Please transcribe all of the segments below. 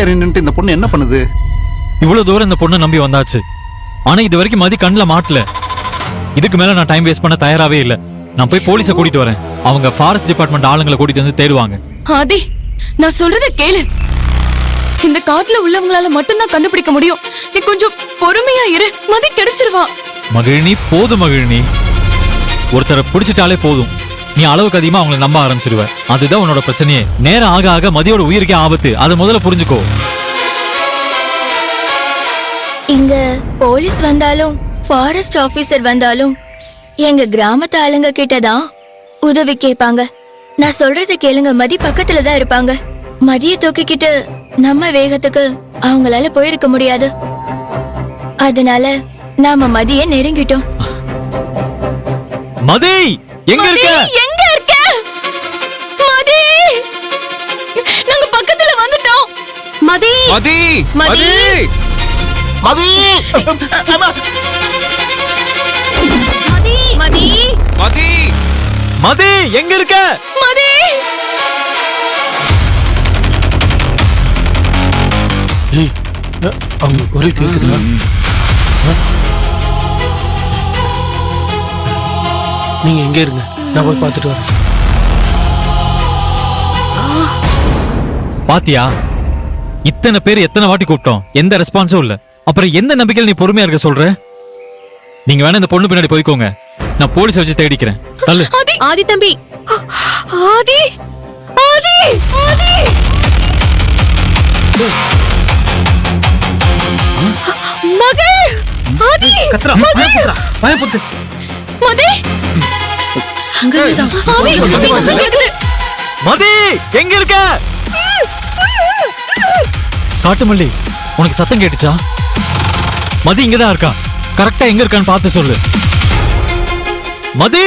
பின்னாடி நின்று இந்த பொண்ணு என்ன பண்ணுது? இவ்வளவு தூரம் இந்த பொண்ணை நம்பி வந்தாச்சு. ஆனா இது வரைக்கும் மதி கண்ணுல மாட்டல. இதுக்கு மேல நான் டைம் வேஸ்ட் பண்ண தயாராவே இல்ல. நான் போய் போலீஸை கூட்டிட்டு வரேன். அவங்க ஃபாரஸ்ட் டிபார்ட்மெண்ட் ஆளுங்களை கூட்டிட்டு வந்து தேடுவாங்க. ஆதி, நான் சொல்றத கேளு. இந்த காட்டுல உள்ளவங்களால மட்டும்தான் கண்டுபிடிக்க முடியும். நீ கொஞ்சம் பொறுமையா இரு, மதி கிடைச்சிருவா. மகிழினி, போதும் மகிழினி. ஒருத்தரை பிடிச்சிட்டாலே போதும், நீ அளவுக்கு அதிகமா அவங்களை நம்ப ஆரம்பிச்சிருவ. அதுதான் உன்னோட பிரச்சனையே. நேரம் ஆக ஆக மதியோட உயிருக்கே ஆபத்து. அதை முதல்ல புரிஞ்சுக்கோ. இங்க போலீஸ் வந்தாலும் ஃபாரஸ்ட் ஆபீசர் வந்தாலும் எங்க கிராமத்து ஆளுங்க கிட்டதான் உதவி கேட்பாங்க. நான் சொல்றத கேளுங்க, மதி பக்கத்துல தான் இருப்பாங்க. மதிய தூக்கிக்கிட்டு நம்ம வேகத்துக்கு அவங்களால போயிருக்க முடியாது. அதனால நாம மதிய நெருங்கிட்டோம். மதி எங்க இருக்க? எங்க இருக்க மதி? நாங்க பக்கத்துல வந்துட்டோம். மதி மதி மதி மதி மதி மதி மதி மதி எங்க இருக்க? மதி அவங்க குரல் கேக்குதா? நீங்க எங்க இருங்க, நான் போய் பார்த்துட்டு வரேன். பாத்தியா, இத்தனை பேர் எத்தனை வாட்டி கூப்பிட்டோம், எந்த ரெஸ்பான்ஸும் இல்ல. அப்புறம் எந்த நம்பிக்கையில் நீ பொறுமையா இருக்க சொல்ற? நீங்க வேணா இந்த பொண்ணு பின்னாடி போய்க்கோங்க, நான் போலீஸ் வச்சு தேடிக்கிறேன். தள்ளு. ஆதி தம்பி, ஆதி ஆதி ஆதி மகள் ஆதி கத்ரா பயப்பட்டு மதி அங்கதான் ஆதி கேக்குது. மதி எங்க இருக்க? காட்டுமல்லி, உனக்கு சத்தம் கேட்டுச்சா? மதி இங்கதான் இருக்கா. கரெக்டா எங்க இருக்கான்னு பார்த்து சொல்லு. மதி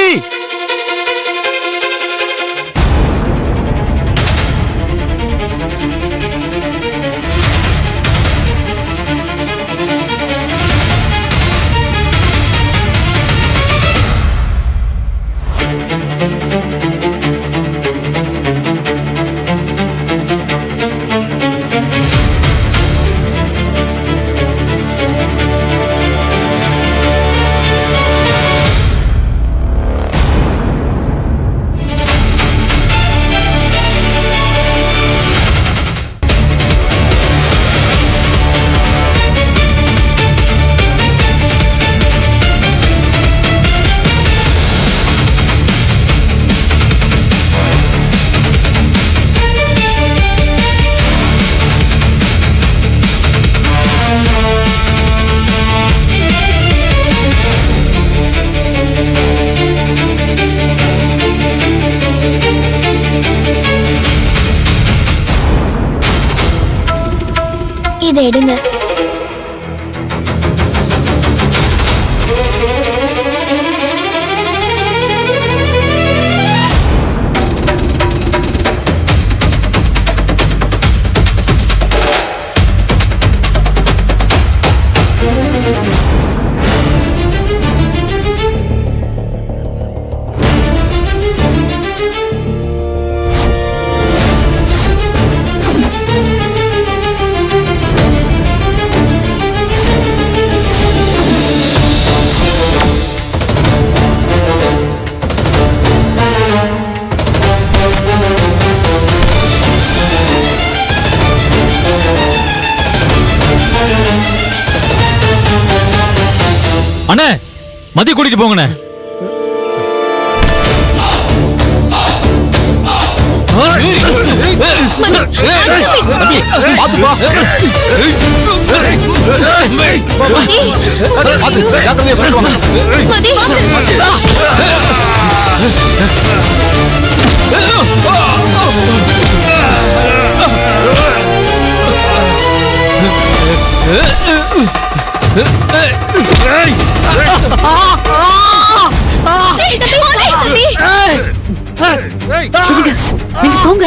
இதை எடுங்க. அண்ணே, மதி கூட்டிட்டு போங்கண்ணே. நீங்க போங்க.